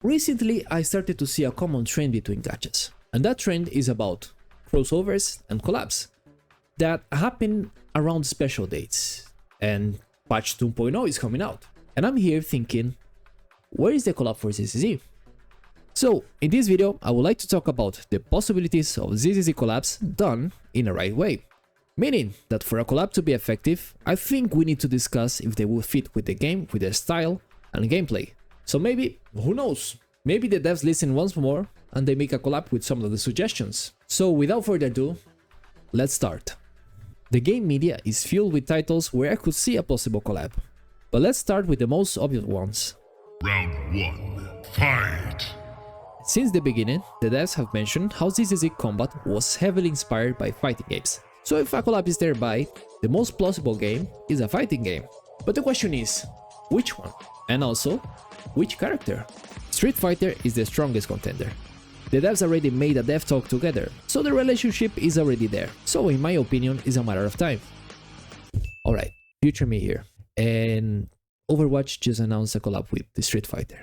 Recently, I started to see a common trend between gachas, and that trend is about crossovers and collabs that happen around special dates, and patch 2.0 is coming out. And I'm here thinking, where is the collab for ZZZ? So, in this video, I would like to talk about the possibilities of ZZZ collabs done in the right way. Meaning that for a collab to be effective, I think we need to discuss if they will fit with the game, with their style and gameplay. So maybe, who knows, maybe the devs listen once more and they make a collab with some of the suggestions. So without further ado, let's start. The game media is filled with titles where I could see a possible collab. But let's start with the most obvious ones. Round 1. Fight! Since the beginning, the devs have mentioned how ZZZ Combat was heavily inspired by fighting games. So if a collab is thereby, the most plausible game is a fighting game. But the question is, which one? And also, which character? Street Fighter is the strongest contender. The devs already made a dev talk together, so the relationship is already there. So in my opinion, it's a matter of time. Alright, future me here. And Overwatch just announced a collab with the Street Fighter.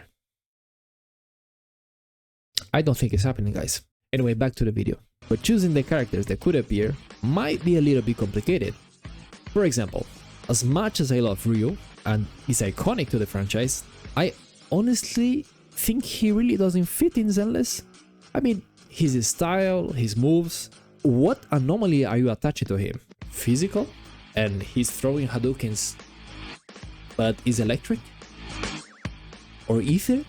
I don't think it's happening, guys. Anyway, back to the video. But choosing the characters that could appear might be a little bit complicated. For example, as much as I love Ryu and is iconic to the franchise, I honestly think he really doesn't fit in Zenless. I mean, his style, his moves, what anomaly are you attached to him? Physical? And he's throwing Hadoukens, but is electric? Or ether?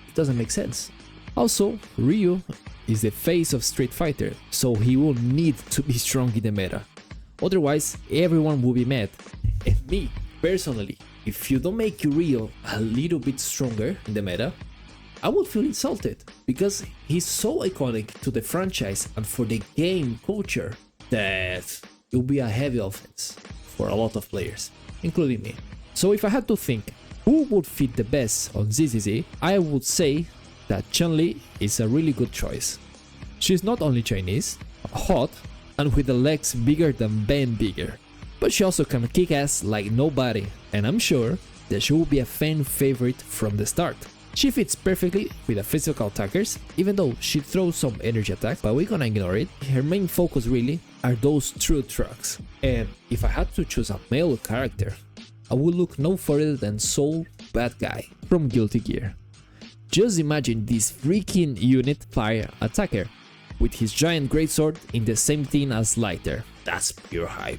It doesn't make sense. Also, Ryu is the face of Street Fighter, so he will need to be strong in the meta. Otherwise, everyone will be mad. And me, personally, if you don't make Ryu a little bit stronger in the meta, I would feel insulted, because he's so iconic to the franchise and for the game culture that it will be a heavy offense for a lot of players, including me. So if I had to think who would fit the best on ZZZ, I would say that Chun-Li is a really good choice. She's not only Chinese, hot, and with the legs bigger than Ben Bigger, but she also can kick ass like nobody, and I'm sure that she will be a fan favorite from the start. She fits perfectly with the physical attackers, even though she throws some energy attacks, but we're gonna ignore it. Her main focus really are those true trucks. And if I had to choose a male character, I would look no further than Soul Bad Guy from Guilty Gear. Just imagine this freaking unit fire attacker with his giant greatsword in the same team as Lighter. That's pure hype.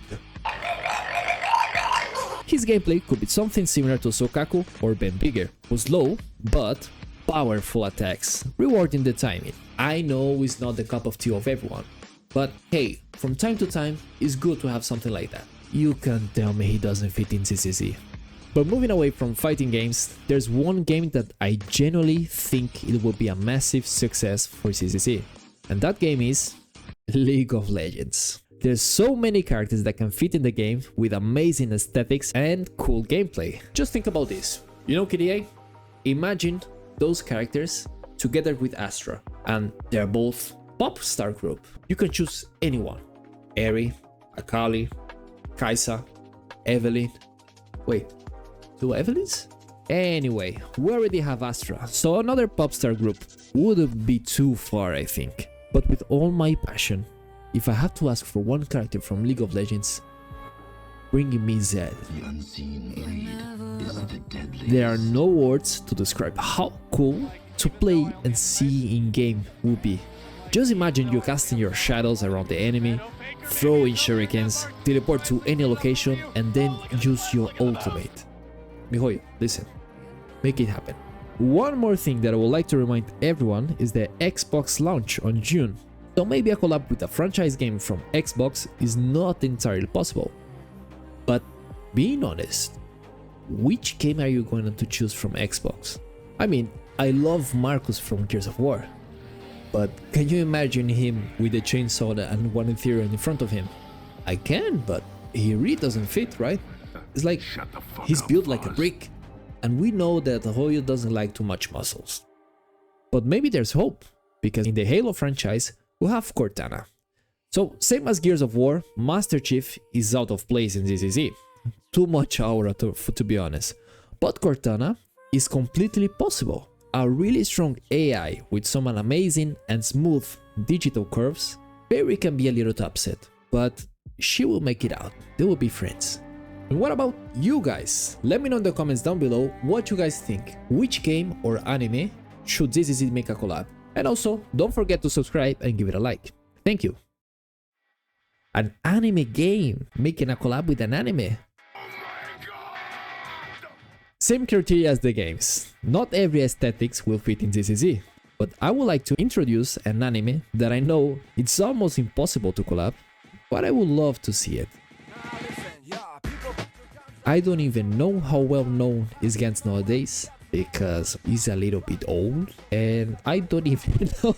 His gameplay could be something similar to Sokaku or Ben Bigger, who's low but powerful attacks, rewarding the timing. I know it's not the cup of tea of everyone, but hey, from time to time, it's good to have something like that. You can't tell me he doesn't fit in ZZZ. But moving away from fighting games, there's one game that I genuinely think it will be a massive success for ZZZ, and that game is League of Legends. There's so many characters that can fit in the game with amazing aesthetics and cool gameplay. Just think about this. You know KDA? Imagine those characters together with Astra, and they're both pop star group. You can choose anyone. Eri, Akali, Kaisa, Evelyn. Wait, two Evelyns? Anyway, we already have Astra, so another pop star group wouldn't be too far, I think. But with all my passion, if I had to ask for one character from League of Legends, bringing me Zed. The unseen blade is the deadliest. There are no words to describe how cool to play and see in game would be. Just imagine you casting your shadows around the enemy, throwing shurikens, teleport to any location, and then use your ultimate. Mihoyo, listen, make it happen. One more thing that I would like to remind everyone is the Xbox launch on June. So maybe a collab with a franchise game from Xbox is not entirely possible. But being honest, which game are you going to choose from Xbox? I mean, I love Marcus from Gears of War, but can you imagine him with a chainsaw and one Ethereum in front of him? I can, but he really doesn't fit, right? It's like he's built like a brick, and we know that Hoyo doesn't like too much muscles. But maybe there's hope, because in the Halo franchise, we have Cortana. So, same as Gears of War, Master Chief is out of place in ZZZ. Too much aura to be honest. But Cortana is completely possible. a really strong AI with some amazing and smooth digital curves, Perry can be a little upset, but she will make it out. They will be friends. And what about you guys? Let me know in the comments down below what you guys think. Which game or anime should ZZZ make a collab? And also, don't forget to subscribe and give it a like. Thank you. An anime game making a collab with an anime. Same criteria as the games. Not every aesthetics will fit in ZZZ, but I would like to introduce an anime that I know it's almost impossible to collab, but I would love to see it. I don't even know how well known is Gantz nowadays, because he's a little bit old, and I don't even know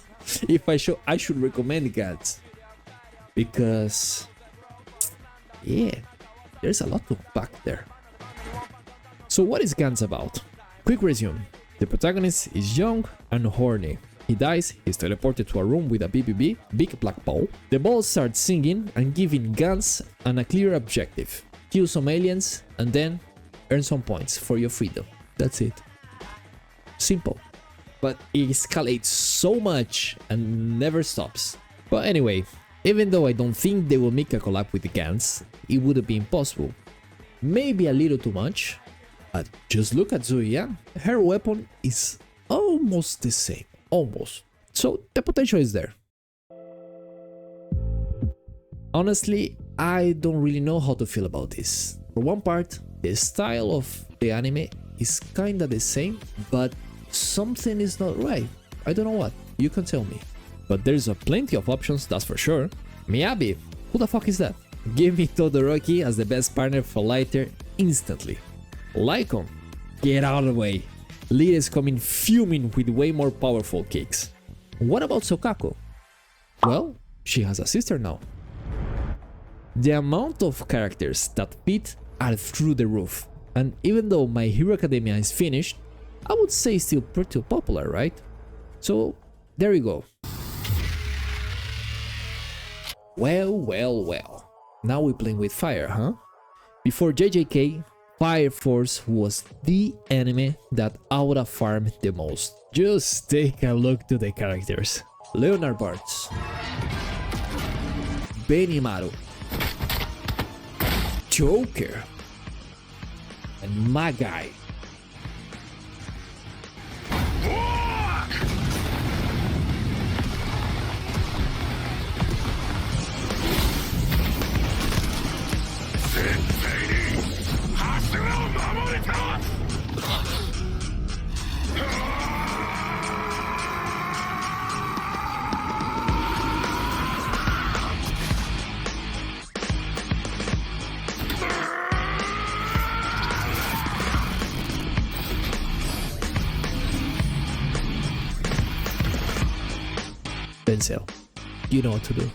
if I should recommend Gantz, because yeah, there's a lot to unpack there. So what is Gantz about? Quick resume. The protagonist is young and horny. He dies, he's teleported to a room with a BBB, big black ball. The ball starts singing and giving Gantz a clear objective. Kill some aliens and then earn some points for your freedom. That's it. Simple. But it escalates so much and never stops. But anyway, even though I don't think they will make a collab with the Gantz, it would be impossible. Maybe a little too much, but just look at Zuya. Her weapon is almost the same. Almost. So the potential is there. Honestly, I don't really know how to feel about this. For one part, the style of the anime is kinda the same, but something is not right. I don't know what, you can tell me. But there's plenty of options, that's for sure. Miyabi, who the fuck is that? Give me Todoroki as the best partner for Lighter instantly. Lycon, get out of the way. Lita is coming fuming with way more powerful kicks. What about Sokako? Well, she has a sister now. The amount of characters that fit are through the roof, and even though My Hero Academia is finished, I would say still pretty popular, right? So there you go. Well. Now we're playing with fire, huh? Before JJK, Fire Force was the anime that I would have farmed the most. Just take a look to the characters. Leonard Bartz, Benimaru, Joker, and my guy. Denzel, you know what to do.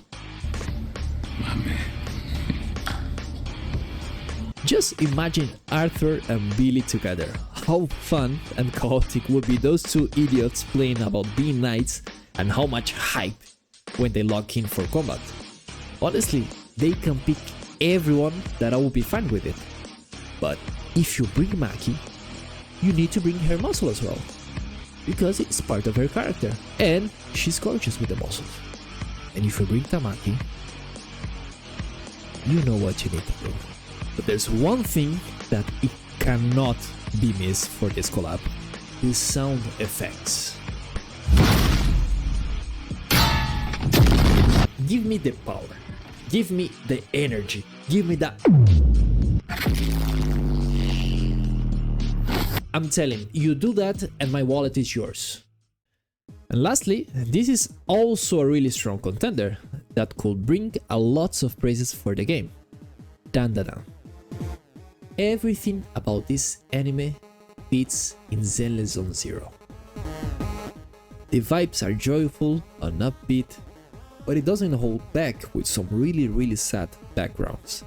Just imagine Arthur and Billy together. How fun and chaotic would be those two idiots playing about being knights, and how much hype when they lock in for combat. Honestly, they can pick everyone that I will be fine with it. But if you bring Maki, you need to bring her muscle as well, because it's part of her character, and she's gorgeous with the muscles. And if you bring Tamaki, you know what you need to do. But there's one thing that it cannot be missed for this collab: the sound effects. Give me the power, give me the energy, give me that. I'm telling you, do that and my wallet is yours. And lastly, this is also a really strong contender that could bring a lots of praises for the game: Dandadan. Everything about this anime fits in Zenless Zone Zero. The vibes are joyful and upbeat, but it doesn't hold back with some really sad backgrounds.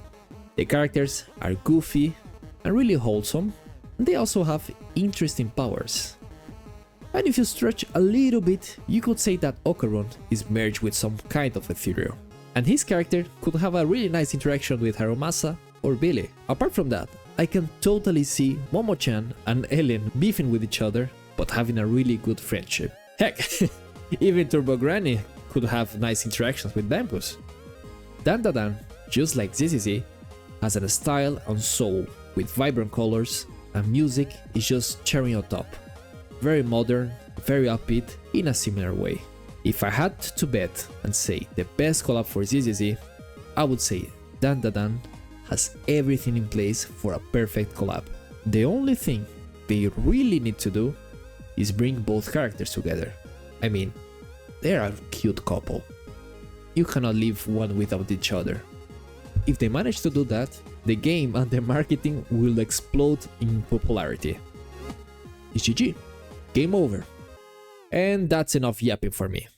The characters are goofy and really wholesome, and they also have interesting powers. And if you stretch a little bit, you could say that Ocaron is merged with some kind of ethereal, and his character could have a really nice interaction with Harumasa or Billy. Apart from that, I can totally see Momo-chan and Ellen beefing with each other but having a really good friendship. Heck, even Turbo Granny could have nice interactions with Bambus. Dandadan, just like ZZZ, has a style and soul with vibrant colors, and music is just cherry on top. Very modern, very upbeat in a similar way. If I had to bet and say the best collab for ZZZ, I would say Dandadan has everything in place for a perfect collab. The only thing they really need to do is bring both characters together. I mean, they're a cute couple. You cannot live one without each other. If they manage to do that, the game and the marketing will explode in popularity. It's GG. Game over. And that's enough yapping for me.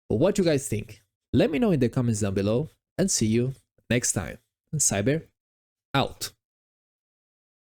But what you guys think? Let me know in the comments down below, and see you next time. Cyber out.